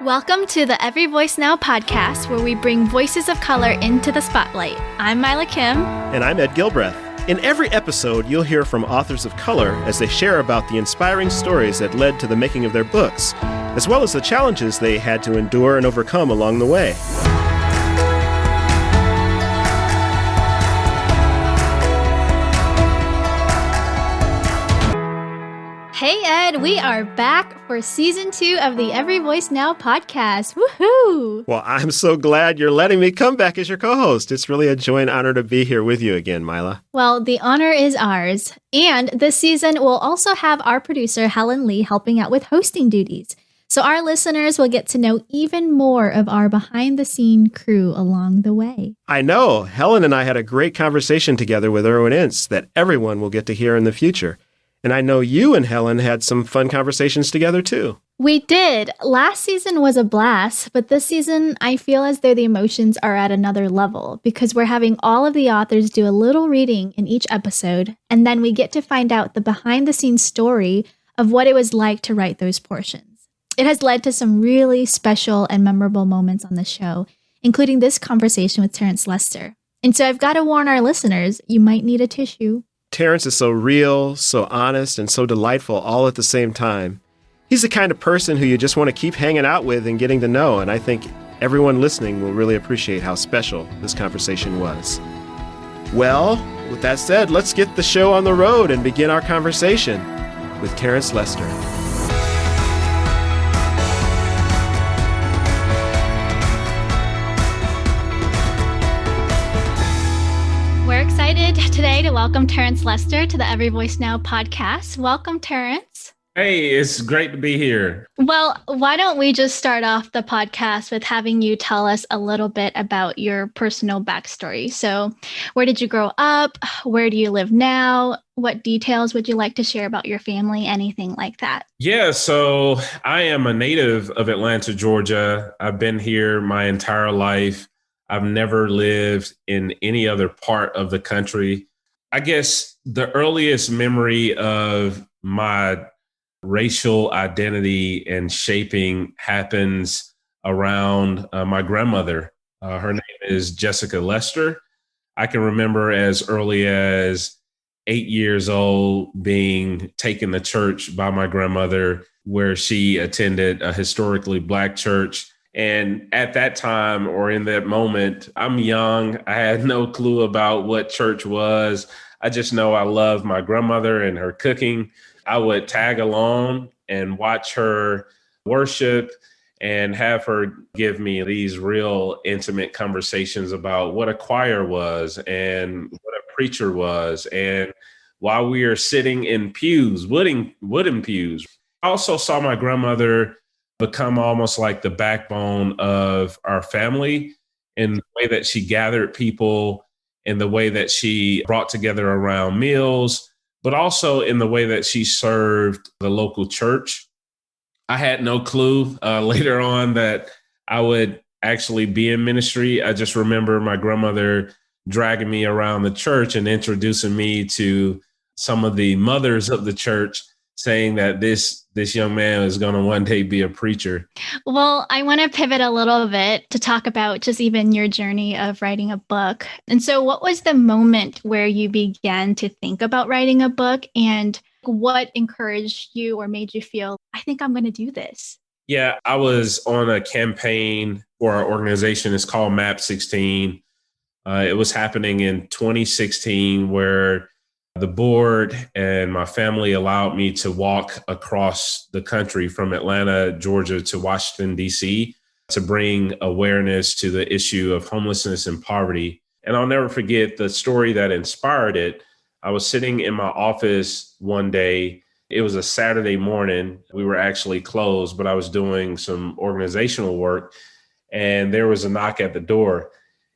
Welcome to the Every Voice Now podcast, where we bring voices of color into the spotlight. I'm Mila Kim. And I'm Ed Gilbreth. In every episode, you'll hear from authors of color as they share about the inspiring stories that led to the making of their books, as well as the challenges they had to endure and overcome along the way. Hey Ed, we are back for season 2 of the Every Voice Now podcast. Woohoo! Well, I'm so glad you're letting me come back as your co-host. It's really a joy and honor to be here with you again, Mila. Well, the honor is ours. And this season, we'll also have our producer, Helen Lee, helping out with hosting duties. So our listeners will get to know even more of our behind-the-scene crew along the way. I know. Helen and I had a great conversation together with Irwin Ince that everyone will get to hear in the future. And I know you and Helen had some fun conversations together, too. We did. Last season was a blast, but this season, I feel as though the emotions are at another level because we're having all of the authors do a little reading in each episode, and then we get to find out the behind-the-scenes story of what it was like to write those portions. It has led to some really special and memorable moments on the show, including this conversation with Terence Lester. And so I've got to warn our listeners, you might need a tissue. Terence is so real, so honest, and so delightful all at the same time. He's the kind of person who you just want to keep hanging out with and getting to know, and I think everyone listening will really appreciate how special this conversation was. Well, with that said, let's get the show on the road and begin our conversation with Terence Lester. We're excited today to welcome Terence Lester to the Every Voice Now podcast. Welcome, Terence. Hey, it's great to be here. Well, why don't we just start off the podcast with having you tell us a little bit about your personal backstory. So where did you grow up? Where do you live now? What details would you like to share about your family? Anything like that? Yeah, so I am a native of Atlanta, Georgia. I've been here my entire life. I've never lived in any other part of the country. I guess the earliest memory of my racial identity and shaping happens around my grandmother. Her name is Jessica Lester. I can remember as early as 8 years old being taken to church by my grandmother, where she attended a historically Black church. And at that time, or in that moment, I'm young. I had no clue about what church was. I just know I loved my grandmother and her cooking. I would tag along and watch her worship and have her give me these real intimate conversations about what a choir was and what a preacher was. And while we are sitting in pews, wooden pews, I also saw my grandmother become almost like the backbone of our family in the way that she gathered people, in the way that she brought together around meals, but also in the way that she served the local church. I had no clue later on that I would actually be in ministry. I just remember my grandmother dragging me around the church and introducing me to some of the mothers of the church, saying that this young man is going to one day be a preacher. Well, I want to pivot a little bit to talk about just even your journey of writing a book. And so what was the moment where you began to think about writing a book, and what encouraged you or made you feel, I think I'm going to do this? Yeah, I was on a campaign for our organization. It's called MAP 16. It was happening in 2016, where the board and my family allowed me to walk across the country from Atlanta, Georgia to Washington, D.C. to bring awareness to the issue of homelessness and poverty. And I'll never forget the story that inspired it. I was sitting in my office one day. It was a Saturday morning. We were actually closed, but I was doing some organizational work, and there was a knock at the door.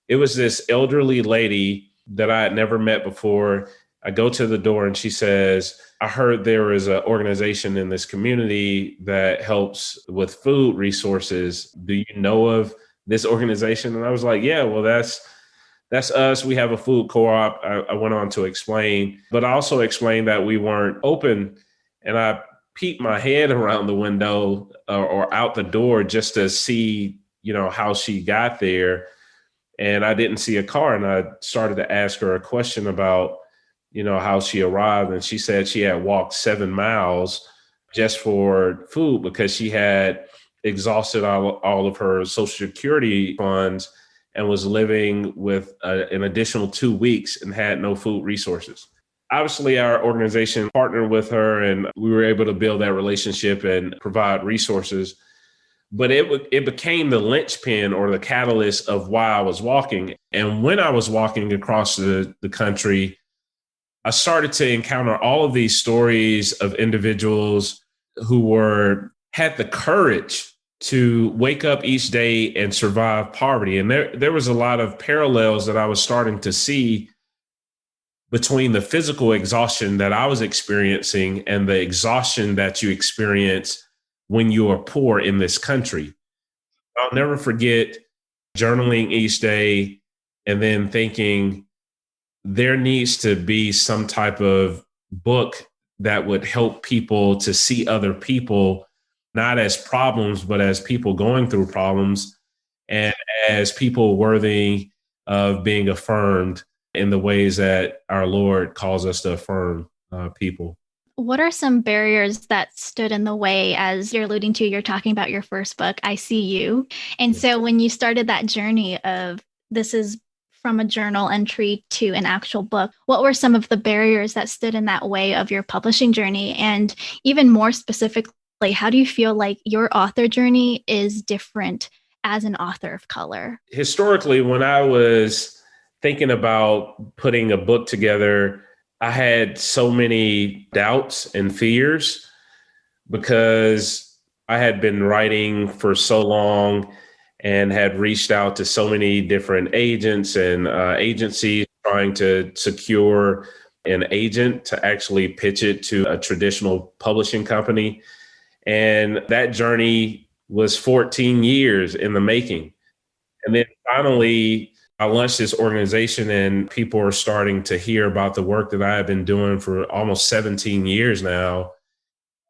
It was this elderly lady that I had never met before. I go to the door and she says, I heard there is an organization in this community that helps with food resources. Do you know of this organization? And I was like, yeah, well, that's us. We have a food co-op. I went on to explain, but I also explained that we weren't open. And I peek my head around the window or out the door just to see, how she got there. And I didn't see a car. And I started to ask her a question about, how she arrived. And she said she had walked 7 miles just for food because she had exhausted all of her Social Security funds and was living with an additional 2 weeks and had no food resources. Obviously, our organization partnered with her and we were able to build that relationship and provide resources. But it became the linchpin or the catalyst of why I was walking. And when I was walking across the country, I started to encounter all of these stories of individuals who had the courage to wake up each day and survive poverty. And there was a lot of parallels that I was starting to see between the physical exhaustion that I was experiencing and the exhaustion that you experience when you are poor in this country. I'll never forget journaling each day and then thinking there needs to be some type of book that would help people to see other people, not as problems, but as people going through problems and as people worthy of being affirmed in the ways that our Lord calls us to affirm people. What are some barriers that stood in the way? As you're alluding to, you're talking about your first book, I See You. And so when you started that journey of this is from a journal entry to an actual book, what were some of the barriers that stood in that way of your publishing journey? And even more specifically, how do you feel like your author journey is different as an author of color? Historically, when I was thinking about putting a book together, I had so many doubts and fears because I had been writing for so long and had reached out to so many different agents and agencies trying to secure an agent to actually pitch it to a traditional publishing company. And that journey was 14 years in the making. And then finally, I launched this organization and people are starting to hear about the work that I have been doing for almost 17 years now.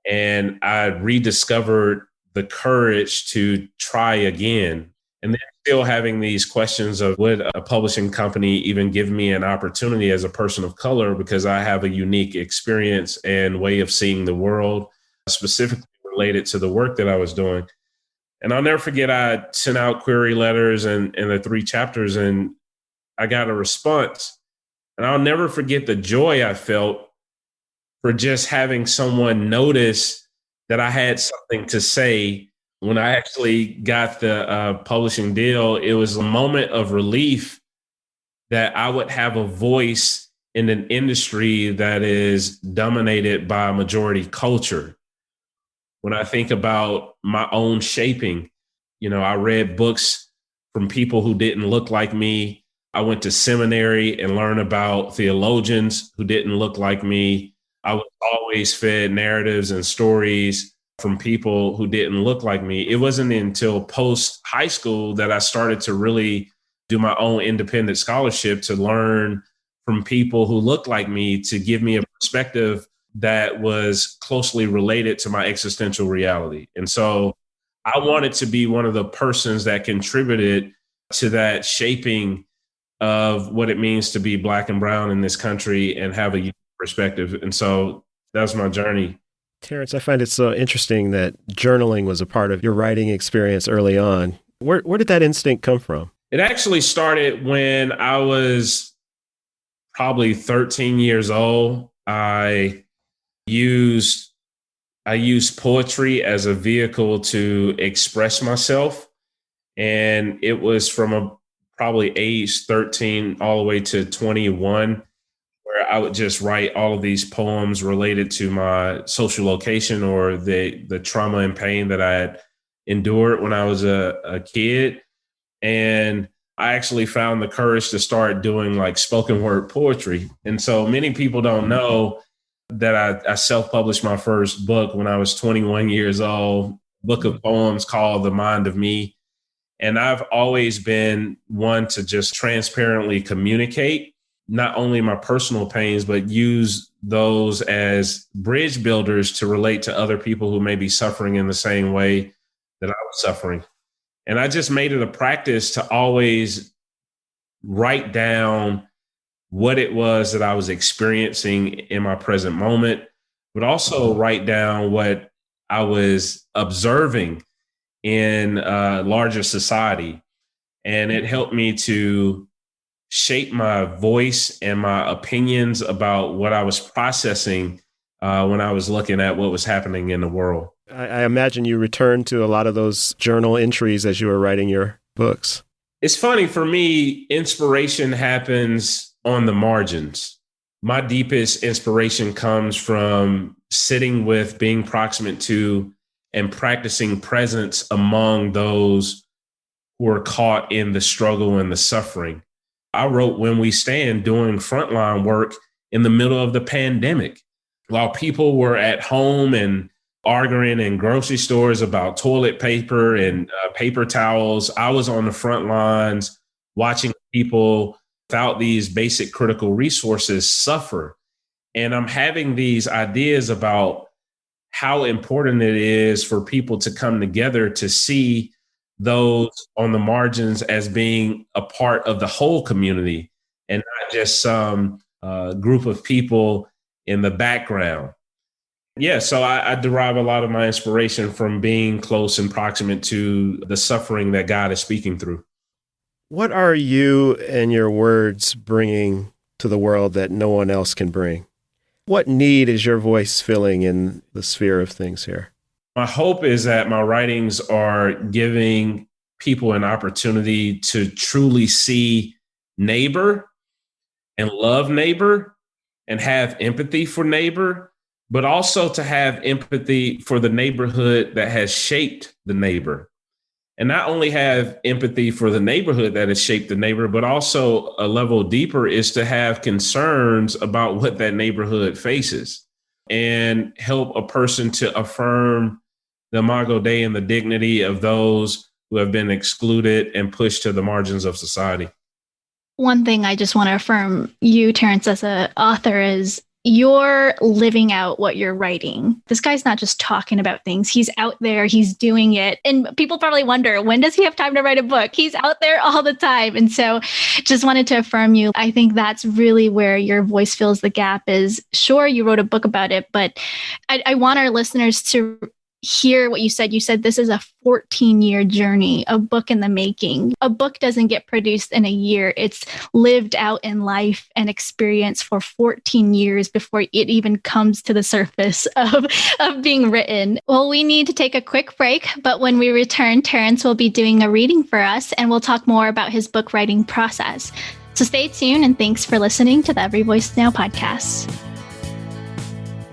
And I rediscovered the courage to try again. And then still having these questions of would a publishing company even give me an opportunity as a person of color, because I have a unique experience and way of seeing the world, specifically related to the work that I was doing. And I'll never forget, I sent out query letters and the 3 chapters and I got a response. And I'll never forget the joy I felt for just having someone notice that I had something to say. When I actually got the publishing deal, it was a moment of relief that I would have a voice in an industry that is dominated by majority culture. When I think about my own shaping, I read books from people who didn't look like me. I went to seminary and learned about theologians who didn't look like me. I was always fed narratives and stories from people who didn't look like me. It wasn't until post high school that I started to really do my own independent scholarship to learn from people who looked like me to give me a perspective that was closely related to my existential reality. And so I wanted to be one of the persons that contributed to that shaping of what it means to be Black and brown in this country and have a unique perspective. And so that's my journey. Terence, I find it so interesting that journaling was a part of your writing experience early on. Where did that instinct come from? It actually started when I was probably 13 years old. I used poetry as a vehicle to express myself. And it was from probably age 13 all the way to 21, where I would just write all of these poems related to my social location or the trauma and pain that I had endured when I was a kid. And I actually found the courage to start doing like spoken word poetry. And so many people don't know that I self-published my first book when I was 21 years old, book of poems called The Mind of Me. And I've always been one to just transparently communicate, not only my personal pains, but use those as bridge builders to relate to other people who may be suffering in the same way that I was suffering. And I just made it a practice to always write down what it was that I was experiencing in my present moment, but also write down what I was observing in larger society. And it helped me to shape my voice and my opinions about what I was processing when I was looking at what was happening in the world. I imagine you returned to a lot of those journal entries as you were writing your books. It's funny, for me, inspiration happens on the margins. My deepest inspiration comes from sitting with, being proximate to, and practicing presence among those who are caught in the struggle and the suffering. I wrote When We Stand doing frontline work in the middle of the pandemic, while people were at home and arguing in grocery stores about toilet paper and paper towels. I was on the front lines watching people without these basic critical resources suffer. And I'm having these ideas about how important it is for people to come together to see those on the margins as being a part of the whole community and not just some group of people in the background. Yeah, so I derive a lot of my inspiration from being close and proximate to the suffering that God is speaking through. What are you and your words bringing to the world that no one else can bring? What need is your voice filling in the sphere of things here? My hope is that my writings are giving people an opportunity to truly see neighbor and love neighbor and have empathy for neighbor, but also to have empathy for the neighborhood that has shaped the neighbor. And not only have empathy for the neighborhood that has shaped the neighbor, but also a level deeper is to have concerns about what that neighborhood faces and help a person to affirm the imago Dei and the dignity of those who have been excluded and pushed to the margins of society. One thing I just want to affirm you, Terence, as an author is you're living out what you're writing. This guy's not just talking about things. He's out there, he's doing it. And people probably wonder, when does he have time to write a book? He's out there all the time. And so just wanted to affirm you. I think that's really where your voice fills the gap is, sure, you wrote a book about it, but I want our listeners to hear what you said. You said this is a 14-year journey, a book in the making. A book doesn't get produced in a year. It's lived out in life and experience for 14 years before it even comes to the surface of being written. Well, we need to take a quick break, but when we return, Terence will be doing a reading for us and we'll talk more about his book writing process. So stay tuned and thanks for listening to the Every Voice Now podcast.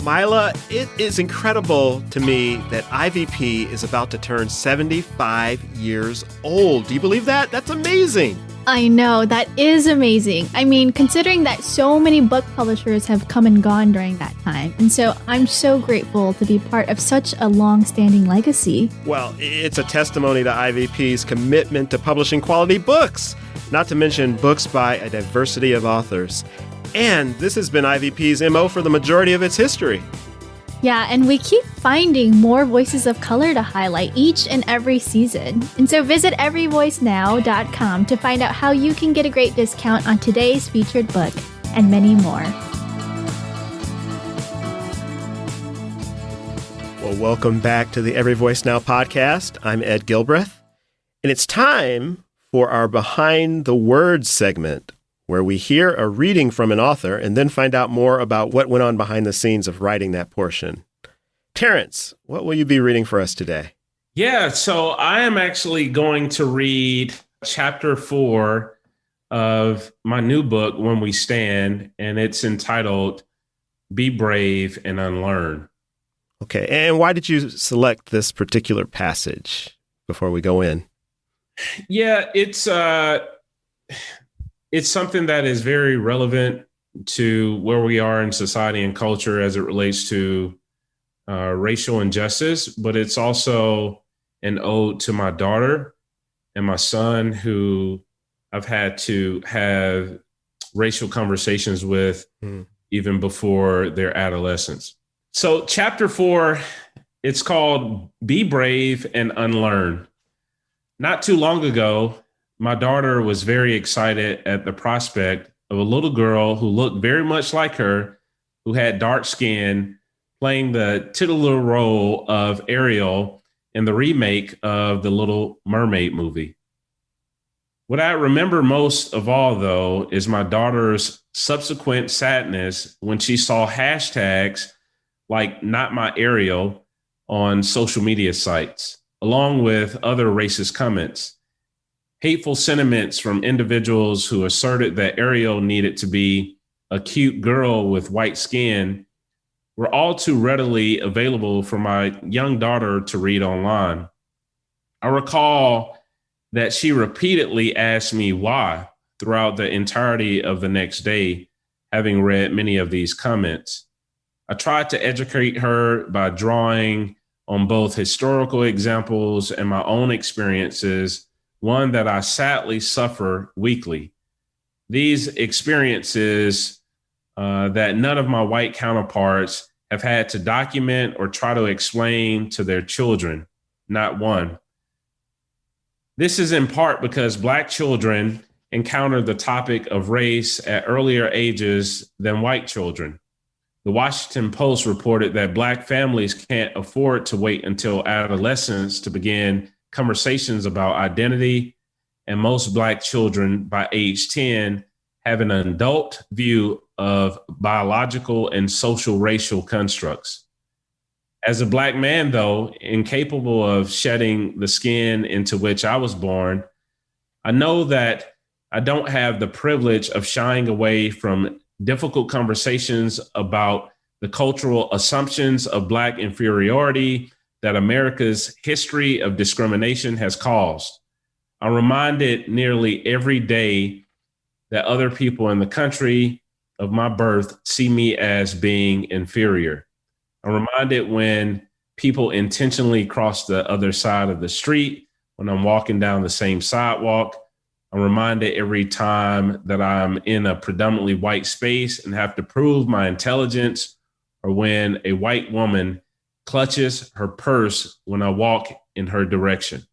Mila, it is incredible to me that IVP is about to turn 75 years old. Do you believe that? That's amazing. I know, that is amazing. I mean, considering that so many book publishers have come and gone during that time. And so I'm so grateful to be part of such a long-standing legacy. Well, it's a testimony to IVP's commitment to publishing quality books, not to mention books by a diversity of authors. And this has been IVP's MO for the majority of its history. Yeah, and we keep finding more voices of color to highlight each and every season. And so visit everyvoicenow.com to find out how you can get a great discount on today's featured book and many more. Well, welcome back to the Every Voice Now podcast. I'm Ed Gilbreth, and it's time for our Behind the Words segment, where we hear a reading from an author and then find out more about what went on behind the scenes of writing that portion. Terence, what will you be reading for us today? Yeah, so I am actually going to read chapter 4 of my new book, When We Stand, and it's entitled Be Brave and Unlearn. Okay, and why did you select this particular passage before we go in? Yeah, it's something that is very relevant to where we are in society and culture as it relates to racial injustice, but it's also an ode to my daughter and my son, who I've had to have racial conversations with even before their adolescence. So chapter 4, it's called Be Brave and Unlearn. Not too long ago, my daughter was very excited at the prospect of a little girl who looked very much like her, who had dark skin, playing the titular role of Ariel in the remake of the Little Mermaid movie. What I remember most of all, though, is my daughter's subsequent sadness when she saw hashtags like Not My Ariel on social media sites, along with other racist comments. Hateful sentiments from individuals who asserted that Ariel needed to be a cute girl with white skin were all too readily available for my young daughter to read online. I recall that she repeatedly asked me why throughout the entirety of the next day, having read many of these comments. I tried to educate her by drawing on both historical examples and my own experiences, one that I sadly suffer weekly. These experiences that none of my white counterparts have had to document or try to explain to their children, not one. This is in part because Black children encounter the topic of race at earlier ages than white children. The Washington Post reported that Black families can't afford to wait until adolescence to begin conversations about identity, and most Black children by age 10 have an adult view of biological and social racial constructs. As a Black man, though, incapable of shedding the skin into which I was born, I know that I don't have the privilege of shying away from difficult conversations about the cultural assumptions of Black inferiority that America's history of discrimination has caused. I'm reminded nearly every day that other people in the country of my birth see me as being inferior. I'm reminded when people intentionally cross the other side of the street, when I'm walking down the same sidewalk. I'm reminded every time that I'm in a predominantly white space and have to prove my intelligence, or when a white woman clutches her purse when I walk in her direction.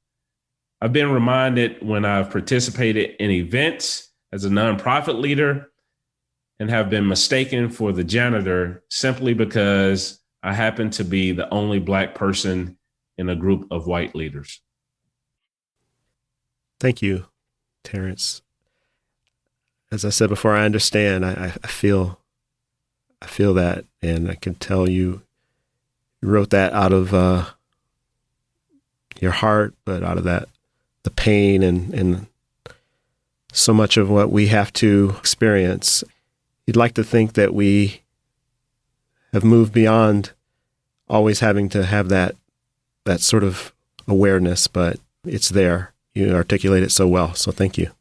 I've been reminded when I've participated in events as a nonprofit leader and have been mistaken for the janitor simply because I happen to be the only Black person in a group of white leaders. Thank you, Terence. As I said before, I understand. I feel that, and I can tell you wrote that out of your heart, but out of that the pain and so much of what we have to experience. You'd like to think that we have moved beyond always having to have that sort of awareness, but it's there. You articulate it so well. So thank you.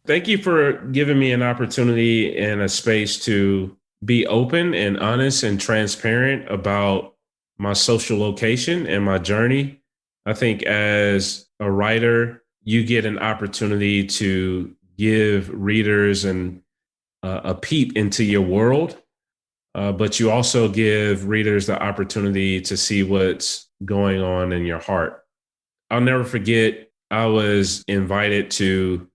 Thank you for giving me an opportunity and a space to be open and honest and transparent about my social location and my journey. I think as a writer, you get an opportunity to give readers a peep into your world, but you also give readers the opportunity to see what's going on in your heart. I'll never forget, I was invited to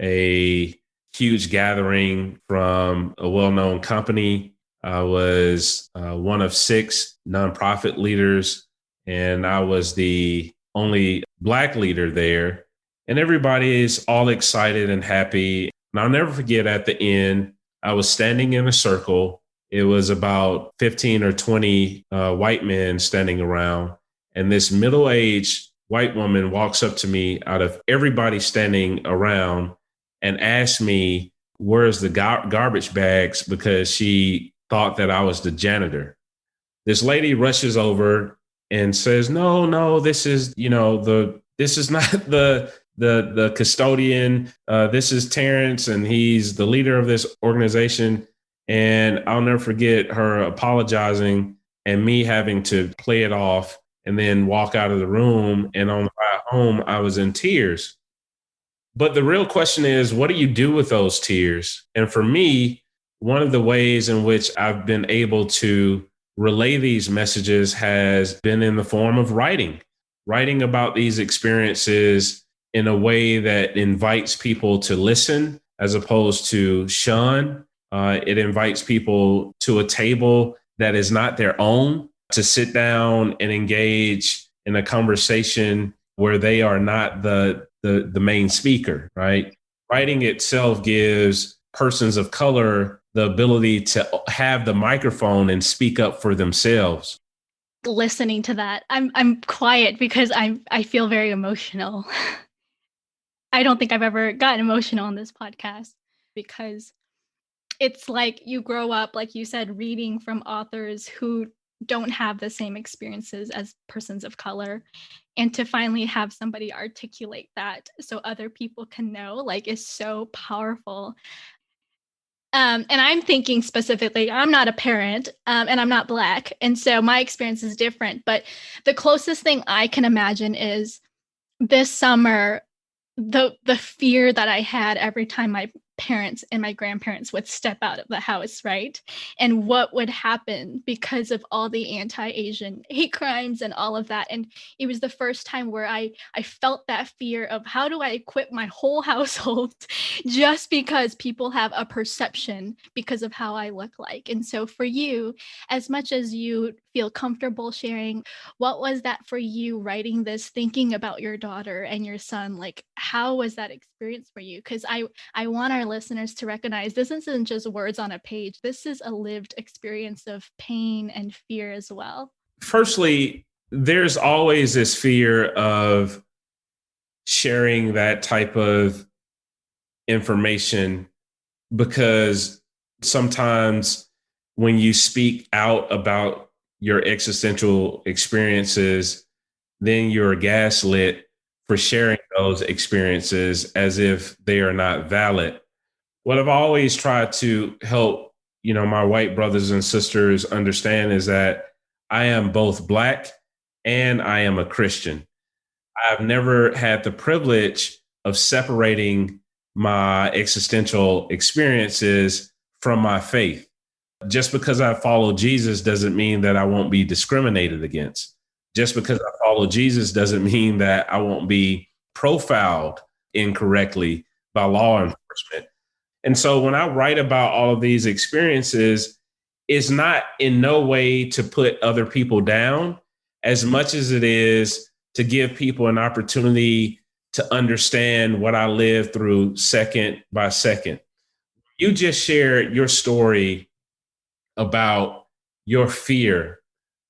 a huge gathering from a well-known company. I was one of 6 nonprofit leaders, and I was the only Black leader there. And everybody is all excited and happy. And I'll never forget, at the end, I was standing in a circle. It was about 15 or 20 white men standing around. And this middle-aged white woman walks up to me out of everybody standing around and asks me, where's the garbage bags? Because she thought that I was the janitor. This lady rushes over and says, no, this is, this is not the custodian. This is Terrence, and he's the leader of this organization. And I'll never forget her apologizing and me having to play it off and then walk out of the room. And on the ride home, I was in tears. But the real question is, what do you do with those tears? And for me, one of the ways in which I've been able to relay these messages has been in the form of writing about these experiences in a way that invites people to listen as opposed to shun. It invites people to a table that is not their own to sit down and engage in a conversation where they are not the main speaker, right? Writing itself gives persons of color the ability to have the microphone and speak up for themselves. Listening to that, I'm quiet because I feel very emotional. I don't think I've ever gotten emotional on this podcast because it's like you grow up, like you said, reading from authors who don't have the same experiences as persons of color. And to finally have somebody articulate that so other people can know, like, is so powerful. And I'm thinking specifically, I'm not a parent and I'm not Black. And so my experience is different. But the closest thing I can imagine is this summer, the fear that I had every time my parents and my grandparents would step out of the house, right? And what would happen because of all the anti-Asian hate crimes and all of that. And it was the first time where I felt that fear of how do I equip my whole household just because people have a perception because of how I look like. And so for you, as much as you feel comfortable sharing, what was that for you writing this, thinking about your daughter and your son? Like, how was that experience for you? Because I want our listeners to recognize this isn't just words on a page. This is a lived experience of pain and fear as well. Firstly, there's always this fear of sharing that type of information because sometimes when you speak out about your existential experiences, then you're gaslit for sharing those experiences as if they are not valid. What I've always tried to help, my white brothers and sisters understand is that I am both Black and I am a Christian. I've never had the privilege of separating my existential experiences from my faith. Just because I follow Jesus doesn't mean that I won't be discriminated against. Just because I follow Jesus doesn't mean that I won't be profiled incorrectly by law enforcement. And so when I write about all of these experiences, it's not in no way to put other people down as much as it is to give people an opportunity to understand what I lived through second by second. You just shared your story about your fear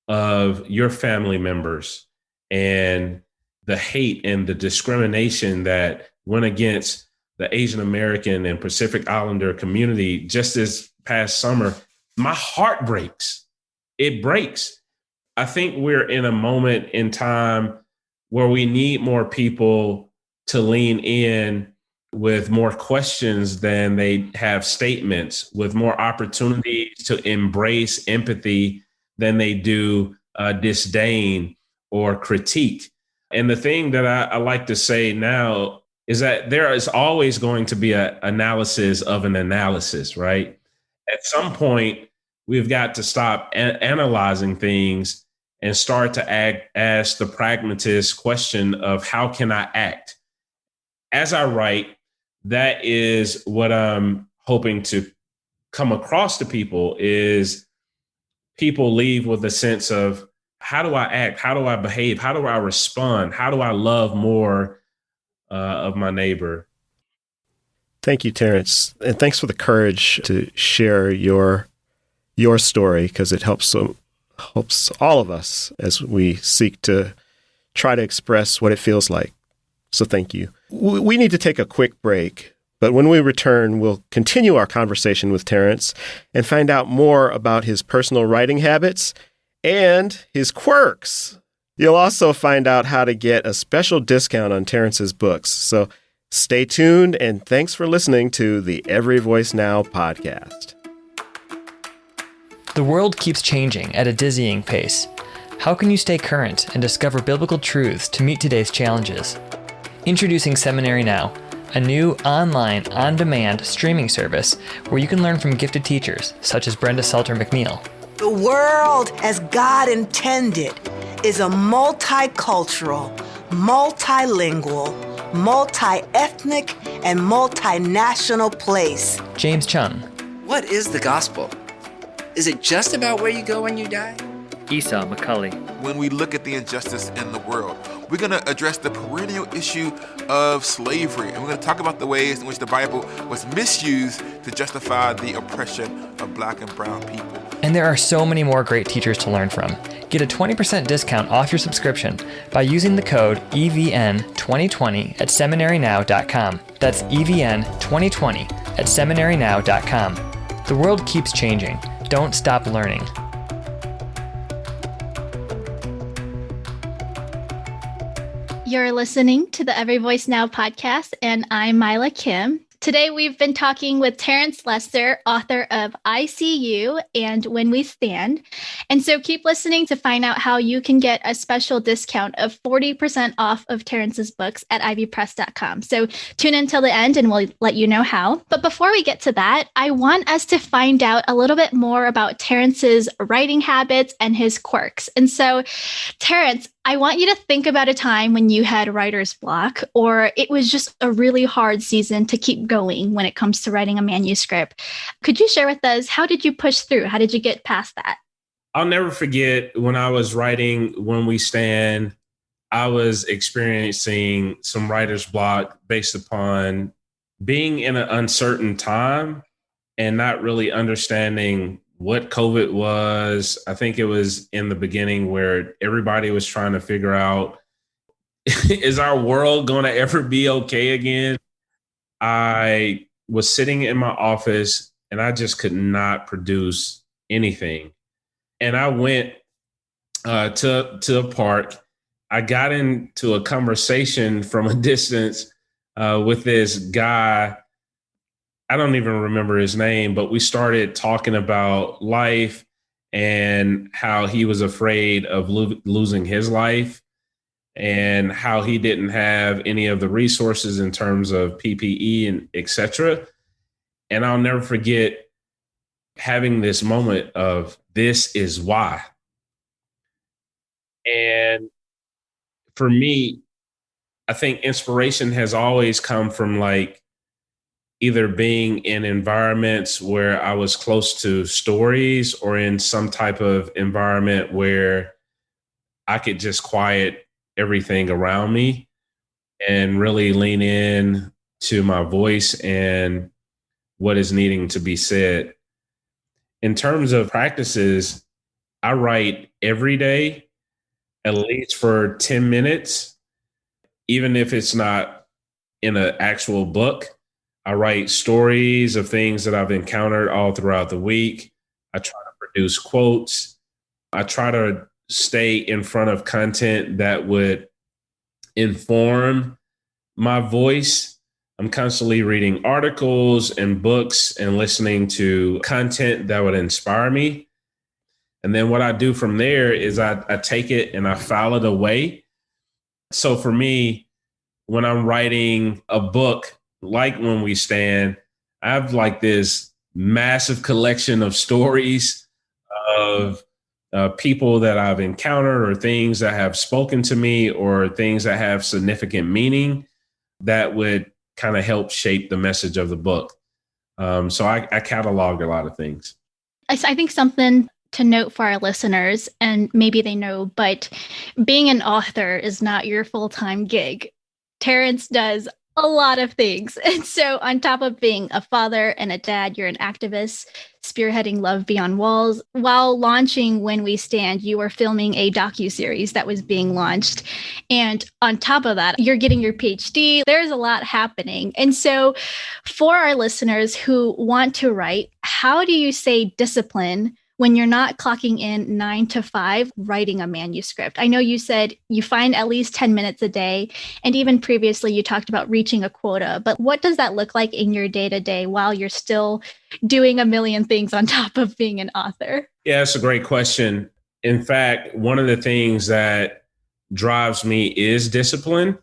of your family members and the hate and the discrimination that went against the Asian American and Pacific Islander community just this past summer. My heart breaks. It breaks. I think we're in a moment in time where we need more people to lean in with more questions than they have statements, with more opportunities to embrace empathy than they do disdain or critique. And the thing that I like to say now is that there is always going to be an analysis of an analysis, right? At some point, we've got to stop analyzing things and start to ask the pragmatist question of how can I act? As I write, that is what I'm hoping to come across to people is people leave with a sense of how do I act? How do I behave? How do I respond? How do I love more of my neighbor? Thank you, Terence. And thanks for the courage to share your story because it helps all of us as we seek to try to express what it feels like. So thank you. We need to take a quick break, but when we return, we'll continue our conversation with Terence and find out more about his personal writing habits and his quirks. You'll also find out how to get a special discount on Terence's books. So stay tuned, and thanks for listening to the Every Voice Now podcast. The world keeps changing at a dizzying pace. How can you stay current and discover biblical truths to meet today's challenges? Introducing Seminary Now, a new online, on-demand streaming service where you can learn from gifted teachers such as Brenda Salter McNeil. The world, as God intended, is a multicultural, multilingual, multi-ethnic, and multinational place. James Chung. What is the gospel? Is it just about where you go when you die? Esau McCulley. When we look at the injustice in the world, we're going to address the perennial issue of slavery, and we're going to talk about the ways in which the Bible was misused to justify the oppression of Black and brown people. And there are so many more great teachers to learn from. Get a 20% discount off your subscription by using the code EVN2020 at seminarynow.com. That's EVN2020 at seminarynow.com. The world keeps changing. Don't stop learning. You're listening to the Every Voice Now podcast, and I'm Mila Kim. Today, we've been talking with Terence Lester, author of I See You and When We Stand. And so keep listening to find out how you can get a special discount of 40% off of Terence's books at ivypress.com. So tune in till the end and we'll let you know how. But before we get to that, I want us to find out a little bit more about Terence's writing habits and his quirks. And so, Terence, I want you to think about a time when you had writer's block, or it was just a really hard season to keep going when it comes to writing a manuscript. Could you share with us, how did you push through? How did you get past that? I'll never forget when I was writing When We Stand, I was experiencing some writer's block based upon being in an uncertain time and not really understanding what COVID was. I think it was in the beginning where everybody was trying to figure out, is our world going to ever be okay again? I was sitting in my office and I just could not produce anything. And I went to a park. I got into a conversation from a distance with this guy. I don't even remember his name, but we started talking about life and how he was afraid of losing his life and how he didn't have any of the resources in terms of PPE and et cetera. And I'll never forget having this moment of, this is why. And for me, I think inspiration has always come from like either being in environments where I was close to stories or in some type of environment where I could just quiet everything around me and really lean in to my voice and what is needing to be said. In terms of practices, I write every day, at least for 10 minutes, even if it's not in an actual book. I write stories of things that I've encountered all throughout the week. I try to produce quotes. I try to stay in front of content that would inform my voice. I'm constantly reading articles and books and listening to content that would inspire me. And then what I do from there is I take it and I file it away. So for me, when I'm writing a book, like When We Stand, I have like this massive collection of stories of people that I've encountered or things that have spoken to me or things that have significant meaning that would kind of help shape the message of the book. So I catalog a lot of things. I think something to note for our listeners, and maybe they know, but being an author is not your full-time gig. Terence does a lot of things. And so on top of being a father and a dad, you're an activist, spearheading Love Beyond Walls. While launching When We Stand, you were filming a docuseries that was being launched. And on top of that, you're getting your PhD. There's a lot happening. And so for our listeners who want to write, how do you say discipline when you're not clocking in 9 to 5 writing a manuscript? I know you said you find at least 10 minutes a day, and even previously you talked about reaching a quota, but what does that look like in your day-to-day while you're still doing a million things on top of being an author? Yeah, that's a great question. In fact, one of the things that drives me is discipline.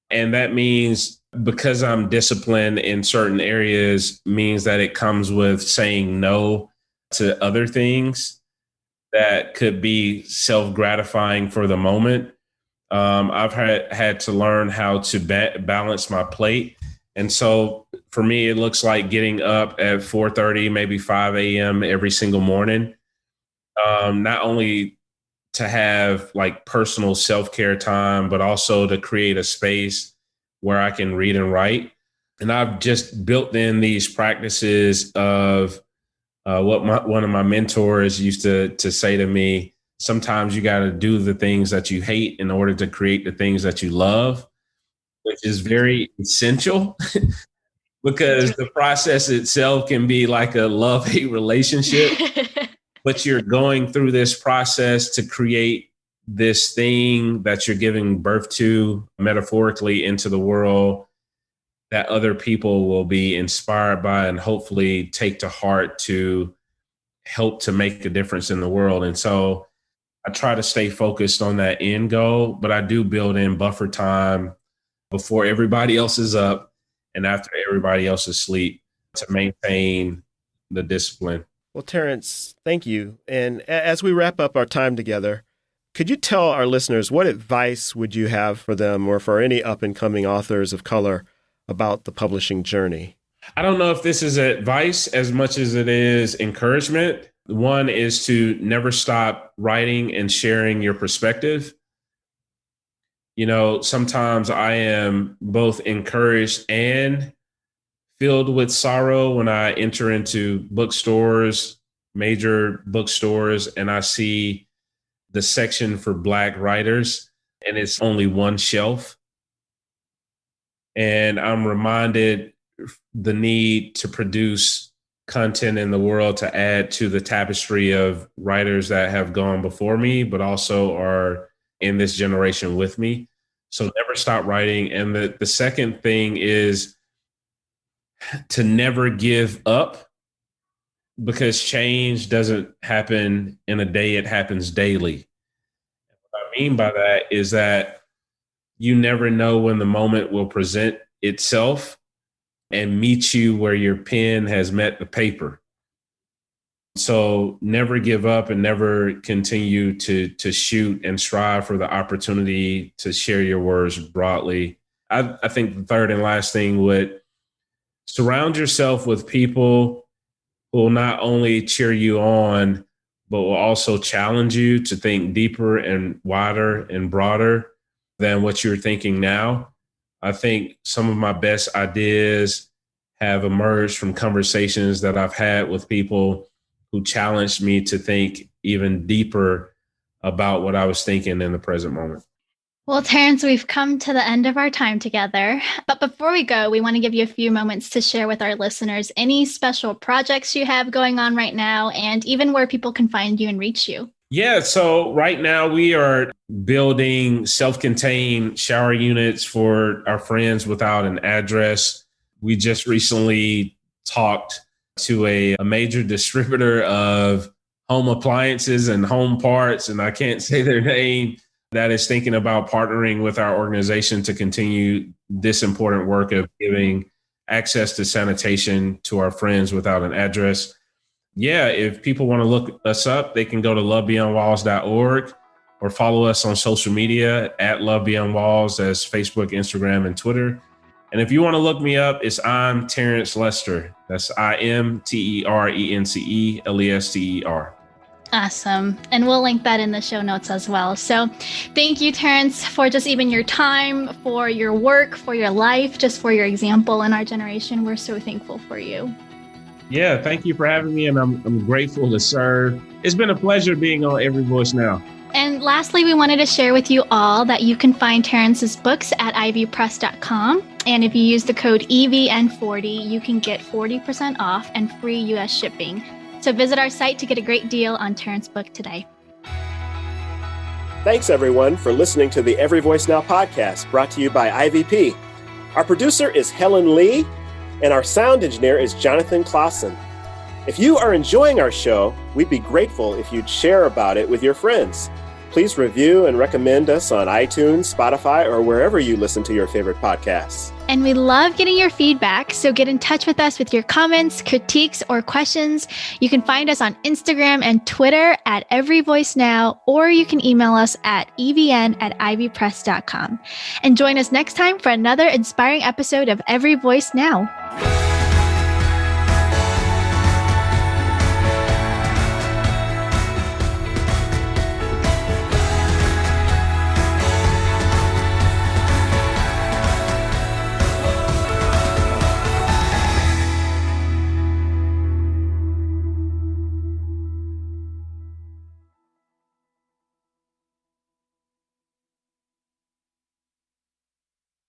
And that means because I'm disciplined in certain areas means that it comes with saying no to other things that could be self-gratifying for the moment. I've had to learn how to balance my plate. And so for me, it looks like getting up at 4:30, maybe 5 a.m. every single morning, not only to have like personal self-care time, but also to create a space where I can read and write. And I've just built in these practices of what one of my mentors used to say to me: sometimes you got to do the things that you hate in order to create the things that you love, which is very essential because the process itself can be like a love-hate relationship. But you're going through this process to create this thing that you're giving birth to metaphorically into the world that other people will be inspired by and hopefully take to heart to help to make a difference in the world. And so I try to stay focused on that end goal, but I do build in buffer time before everybody else is up and after everybody else is asleep to maintain the discipline. Well, Terence, thank you. And as we wrap up our time together, could you tell our listeners what advice would you have for them or for any up-and-coming authors of color about the publishing journey? I don't know if this is advice as much as it is encouragement. One is to never stop writing and sharing your perspective. You know, sometimes I am both encouraged and filled with sorrow when I enter into bookstores, major bookstores, and I see the section for Black writers, and it's only one shelf. And I'm reminded the need to produce content in the world to add to the tapestry of writers that have gone before me, but also are in this generation with me. So never stop writing. And the second thing is to never give up, because change doesn't happen in a day, it happens daily. What I mean by that is that you never know when the moment will present itself and meet you where your pen has met the paper. So never give up and never continue to shoot and strive for the opportunity to share your words broadly. I think the third and last thing would surround yourself with people who will not only cheer you on, but will also challenge you to think deeper and wider and broader than what you're thinking now. I think some of my best ideas have emerged from conversations that I've had with people who challenged me to think even deeper about what I was thinking in the present moment. Well, Terence, we've come to the end of our time together. But before we go, we want to give you a few moments to share with our listeners any special projects you have going on right now and even where people can find you and reach you. Yeah, so right now we are building self-contained shower units for our friends without an address. We just recently talked to a major distributor of home appliances and home parts, and I can't say their name, that is thinking about partnering with our organization to continue this important work of giving access to sanitation to our friends without an address. Yeah, if people want to look us up, they can go to lovebeyondwalls.org or follow us on social media at lovebeyondwalls, that's Facebook, Instagram, and Twitter. And if you want to look me up, I'm Terence Lester. That's IMTERENCELESTER. Awesome. And we'll link that in the show notes as well. So thank you, Terence, for just even your time, for your work, for your life, just for your example in our generation. We're so thankful for you. Yeah, thank you for having me, and I'm grateful to serve. It's been a pleasure being on Every Voice Now. And lastly, we wanted to share with you all that you can find Terence's books at ivypress.com. And if you use the code EVN40, you can get 40% off and free U.S. shipping. So visit our site to get a great deal on Terence's book today. Thanks, everyone, for listening to the Every Voice Now podcast, brought to you by IVP. Our producer is Helen Lee, and our sound engineer is Jonathan Clausen. If you are enjoying our show, we'd be grateful if you'd share about it with your friends. Please review and recommend us on iTunes, Spotify, or wherever you listen to your favorite podcasts. And we love getting your feedback, so get in touch with us with your comments, critiques, or questions. You can find us on Instagram and Twitter at Every Voice Now, or you can email us at evn@ivypress.com. And join us next time for another inspiring episode of Every Voice Now.